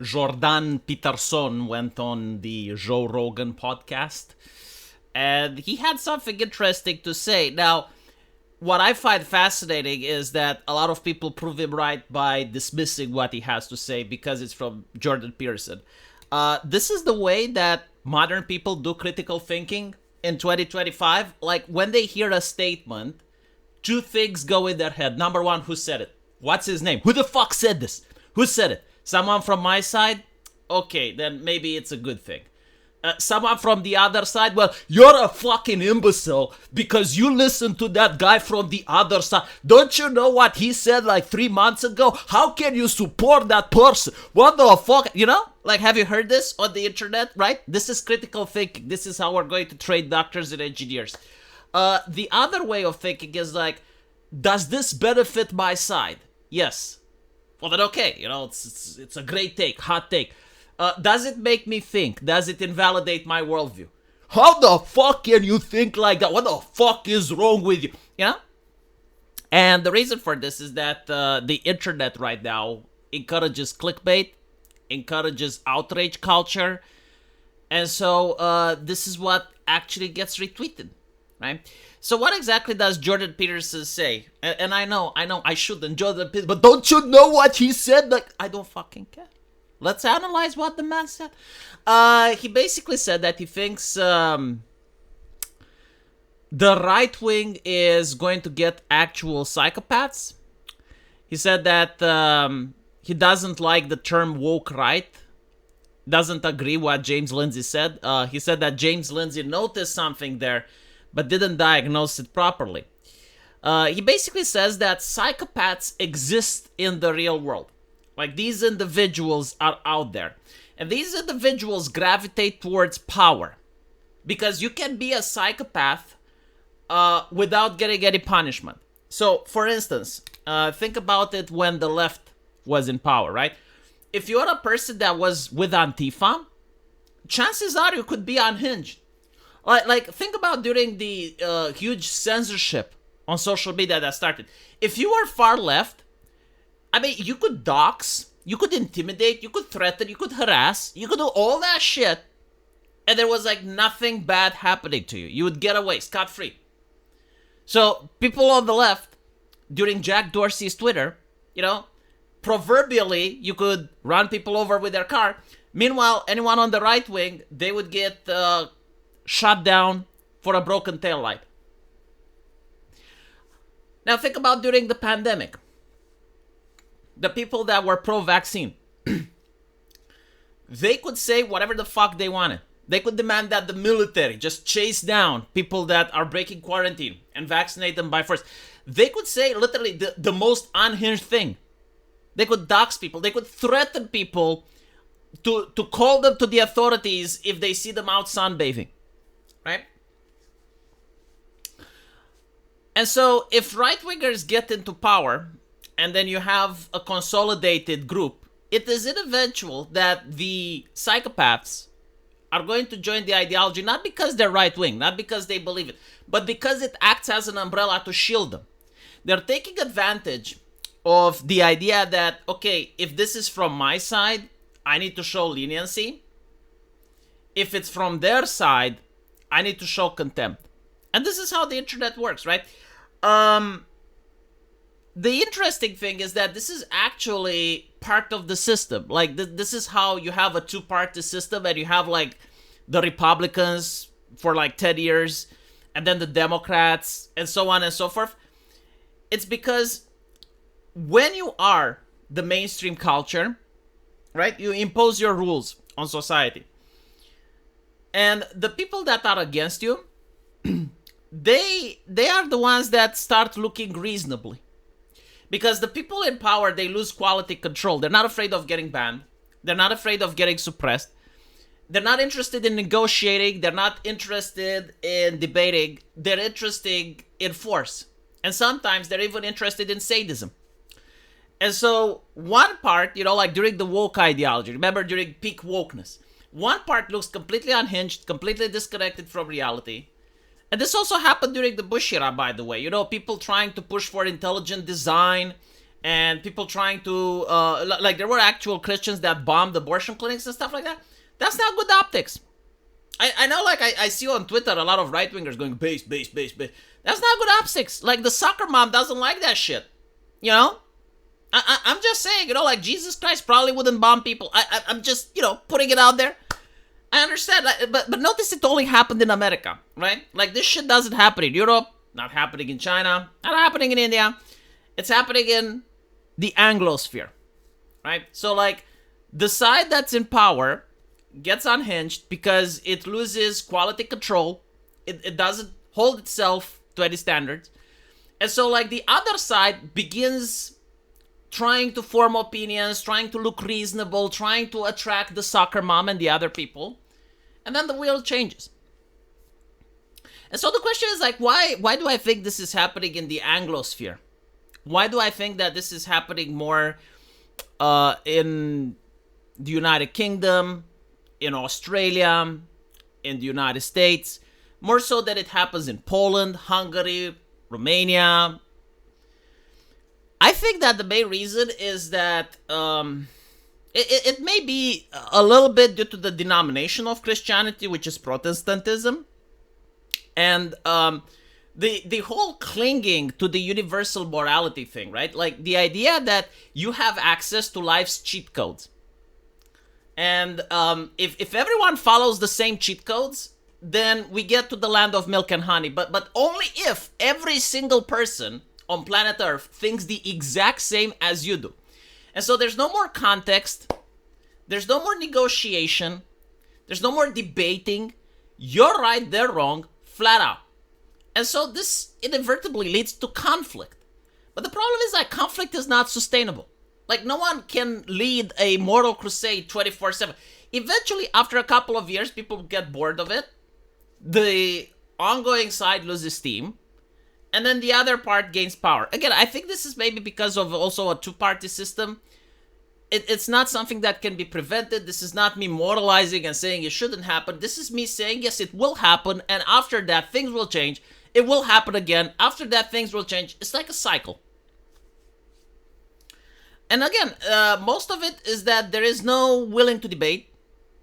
Jordan Peterson went on the Joe Rogan podcast, and he had something interesting to say. Now, what I find fascinating is that a lot of people prove him right by dismissing what he has to say because it's from Jordan Peterson. This is the way that modern people do critical thinking in 2025. Like, when they hear a statement, two things go in their head. Number one, who said it? What's his name? Who the fuck said this? Who said it? Someone from my side? Okay, then maybe it's a good thing. Someone from the other side, well, you're a fucking imbecile because you listened to that guy from the other side. Don't you know what he said like 3 months ago? How can you support that person? What the fuck? You know? Like, have you heard this on the internet, right? This is critical thinking. This is how we're going to train doctors and engineers. The other way of thinking is like, does this benefit my side? Yes. Well, then okay, you know, it's a great take, hot take. Does it make me think? Does it invalidate my worldview? How the fuck can you think like that? What the fuck is wrong with you? You know? And the reason for this is that the internet right now encourages clickbait, encourages outrage culture, and so this is what actually gets retweeted, right? So what exactly does Jordan Peterson say? And I know, I shouldn't Jordan Peterson, but don't you know what he said? Like, I don't fucking care. Let's analyze what the man said. He basically said that he thinks the right wing is going to get actual psychopaths. He said that he doesn't like the term woke right. Doesn't agree what James Lindsay said. He said that James Lindsay noticed something there, but didn't diagnose it properly. He basically says that psychopaths exist in the real world. Like, these individuals are out there. And these individuals gravitate towards power. Because you can be a psychopath without getting any punishment. So, for instance, think about it when the left was in power, right? If you're a person that was with Antifa, chances are you could be unhinged. Like think about during the huge censorship on social media that started. If you were far left, I mean, you could dox, you could intimidate, you could threaten, you could harass, you could do all that shit, and there was like nothing bad happening to you. You would get away scot-free. So people on the left, during Jack Dorsey's Twitter, you know, proverbially, you could run people over with their car. Meanwhile, anyone on the right wing, they would get shot down for a broken taillight. Now think about during the pandemic. The people that were pro-vaccine, they could say whatever the fuck they wanted. They could demand that the military just chase down people that are breaking quarantine and vaccinate them by force. They could say literally the most unhinged thing. They could dox people. They could threaten people to call them to the authorities if they see them out sunbathing. Right? And so if right-wingers get into power, and then you have a consolidated group, it is inevitable that the psychopaths are going to join the ideology, not because they're right-wing, not because they believe it, but because it acts as an umbrella to shield them. They're taking advantage of the idea that, okay, if this is from my side, I need to show leniency. If it's from their side, I need to show contempt. And this is how the internet works, right? The interesting thing is that this is actually part of the system. Like, this is how you have a two-party system, and you have, like, the Republicans for, like, 10 years, and then the Democrats, and so on and so forth. It's because when you are the mainstream culture, right, you impose your rules on society. And the people that are against you, they are the ones that start looking reasonably. Because the people in power, they lose quality control. They're not afraid of getting banned. They're not afraid of getting suppressed. They're not interested in negotiating. They're not interested in debating. They're interested in force. And sometimes they're even interested in sadism. And so one part, you know, like during the woke ideology, remember during peak wokeness, one part looks completely unhinged, completely disconnected from reality. And this also happened during the Bush era, by the way. You know, people trying to push for intelligent design and people trying to like there were actual Christians that bombed abortion clinics and stuff like that. That's not good optics. I know, like, I see on Twitter a lot of right-wingers going, base. That's not good optics. Like, the soccer mom doesn't like that shit. You know? I'm just saying, you know, like, Jesus Christ probably wouldn't bomb people. I'm just, you know, putting it out there. I understand, like, but notice it only happened in America, right? Like, this shit doesn't happen in Europe, not happening in China, not happening in India. It's happening in the Anglosphere, right? So, like, the side that's in power gets unhinged because it loses quality control. It doesn't hold itself to any standards. And so, like, the other side begins trying to form opinions, trying to look reasonable, trying to attract the soccer mom and the other people. And then the wheel changes. And so the question is, like, why do I think this is happening in the Anglosphere? Why do I think that this is happening more in the United Kingdom, in Australia, in the United States, more so that it happens in Poland, Hungary, Romania? I think that the main reason is that it may be a little bit due to the denomination of Christianity, which is Protestantism, and the whole clinging to the universal morality thing, right? Like the idea that you have access to life's cheat codes. And if everyone follows the same cheat codes, then we get to the land of milk and honey. But only if every single person on planet Earth thinks the exact same as you do. And so there's no more context. There's no more negotiation. There's no more debating. You're right, they're wrong, flat out. And so this inadvertently leads to conflict. But the problem is that conflict is not sustainable. Like, no one can lead a moral crusade 24/7. Eventually, after a couple of years, people get bored of it. The ongoing side loses steam. And then the other part gains power. Again, I think this is maybe because of also a two-party system. It's not something that can be prevented. This is not me moralizing and saying it shouldn't happen. This is me saying, yes, it will happen. And after that, things will change. It will happen again. After that, things will change. It's like a cycle. And again, most of it is that there is no willing to debate,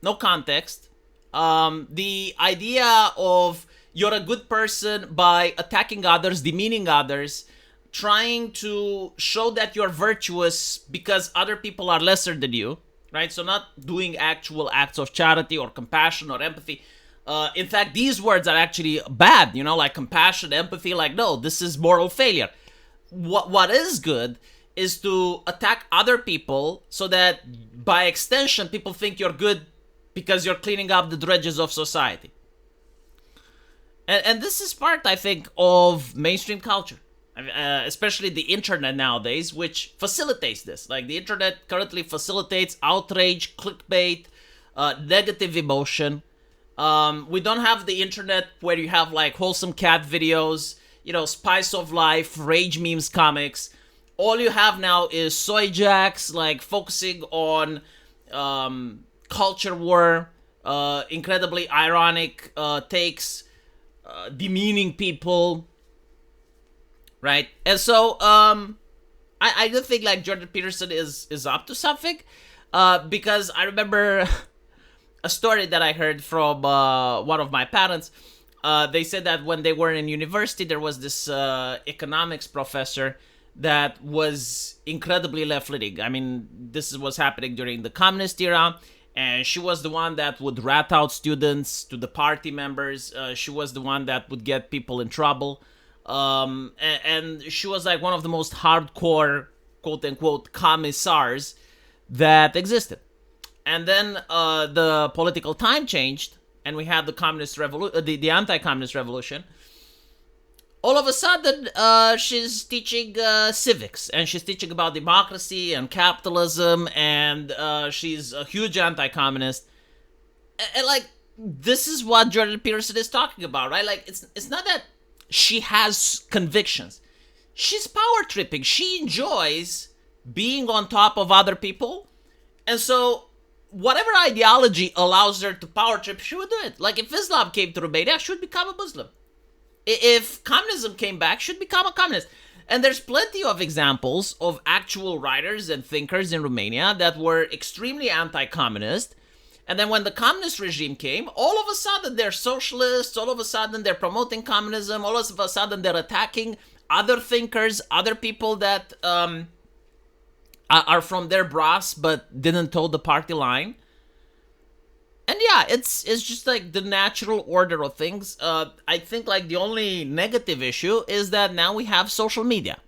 no context. The idea of you're a good person by attacking others, demeaning others, trying to show that you're virtuous because other people are lesser than you, right? So not doing actual acts of charity or compassion or empathy. In fact, these words are actually bad, you know, like compassion, empathy, like, no, this is moral failure. What is good is to attack other people so that by extension people think you're good because you're cleaning up the dredges of society. And this is part, I think, of mainstream culture, especially the internet nowadays, which facilitates this. Like, the internet currently facilitates outrage, clickbait, negative emotion. We don't have the internet where you have, like, wholesome cat videos, you know, spice of life, rage memes, comics. All you have now is soy jacks, like, focusing on culture war, incredibly ironic takes, demeaning people, right? And so I do think, like, Jordan Peterson is up to something, because I remember a story that I heard from one of my parents. They said that when they were in university, there was this economics professor that was incredibly left-leaning. I mean, this was happening during the communist era, and she was the one that would rat out students to the party members. She was the one that would get people in trouble. And she was like one of the most hardcore, quote-unquote, commissars that existed. And then the political time changed, and we had the communist revolution, the anti-communist revolution. All of a sudden, she's teaching civics, and she's teaching about democracy and capitalism, and she's a huge anti-communist. And like, this is what Jordan Peterson is talking about, right? Like, it's not that she has convictions. She's power tripping. She enjoys being on top of other people, and so whatever ideology allows her to power trip, she would do it. Like, if Islam came to Romania, she would become a Muslim. If communism came back, she'd become a communist. And there's plenty of examples of actual writers and thinkers in Romania that were extremely anti-communist. And then when the communist regime came, all of a sudden they're socialists, all of a sudden they're promoting communism, all of a sudden they're attacking other thinkers, other people that are from their brass but didn't toe the party line. And yeah, it's just like the natural order of things. I think like the only negative issue is that now we have social media.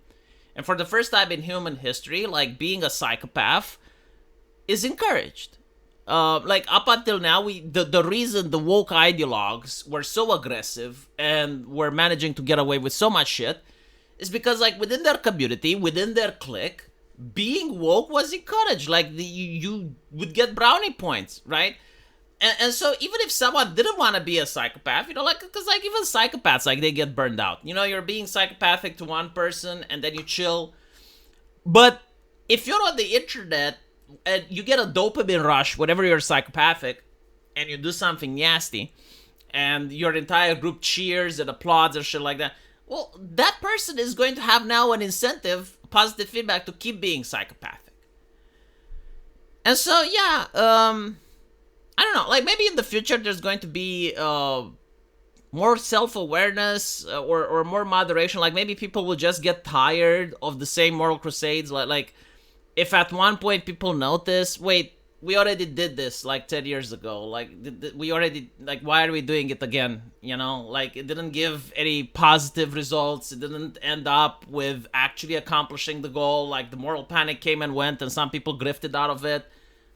And for the first time in human history, like being a psychopath is encouraged. Like up until now, the reason the woke ideologues were so aggressive and were managing to get away with so much shit is because like within their community, within their clique, being woke was encouraged. Like you would get brownie points, right? And so even if someone didn't want to be a psychopath, like, because like even psychopaths, like they get burned out. You're being psychopathic to one person and then you chill. But if you're on the internet and you get a dopamine rush whenever you're psychopathic and you do something nasty and your entire group cheers and applauds and shit like that, well, that person is going to have now an incentive, positive feedback to keep being psychopathic. And so, yeah, I don't know, like maybe in the future there's going to be more self-awareness or more moderation. Like maybe people will just get tired of the same moral crusades. Like if at one point people notice, wait, we already did this like 10 years ago. Like we already, like, why are we doing it again? Like it didn't give any positive results. It didn't end up with actually accomplishing the goal. Like the moral panic came and went and some people grifted out of it.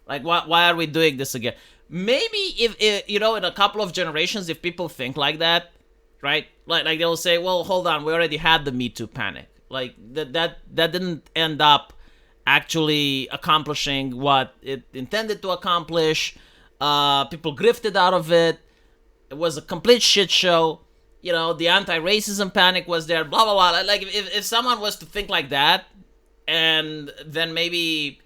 Like why are we doing this again? Maybe if in a couple of generations, if people think like that, right? Like they'll say, well, hold on, we already had the Me Too panic. Like that didn't end up actually accomplishing what it intended to accomplish. People grifted out of it. It was a complete shit show. The anti-racism panic was there, blah, blah, blah. Like if someone was to think like that and then maybe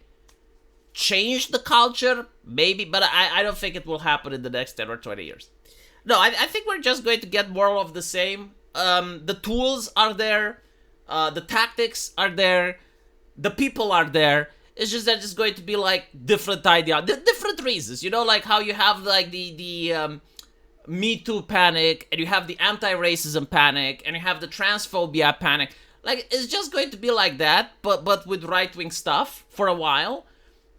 change the culture, maybe, but I don't think it will happen in the next 10 or 20 years. No, I think we're just going to get more of the same. The tools are there. The tactics are there. The people are there. It's just that it's going to be like different different reasons. Like how you have like the Me Too panic, and you have the anti-racism panic, and you have the transphobia panic. Like it's just going to be like that, but with right-wing stuff for a while.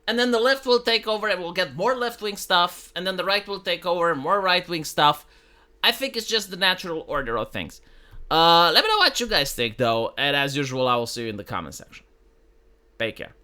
And then the left will take over and we'll get more left-wing stuff. And then the right will take over and more right-wing stuff. I think it's just the natural order of things. Let me know what you guys think, though. And as usual, I will see you in the comment section. Take care.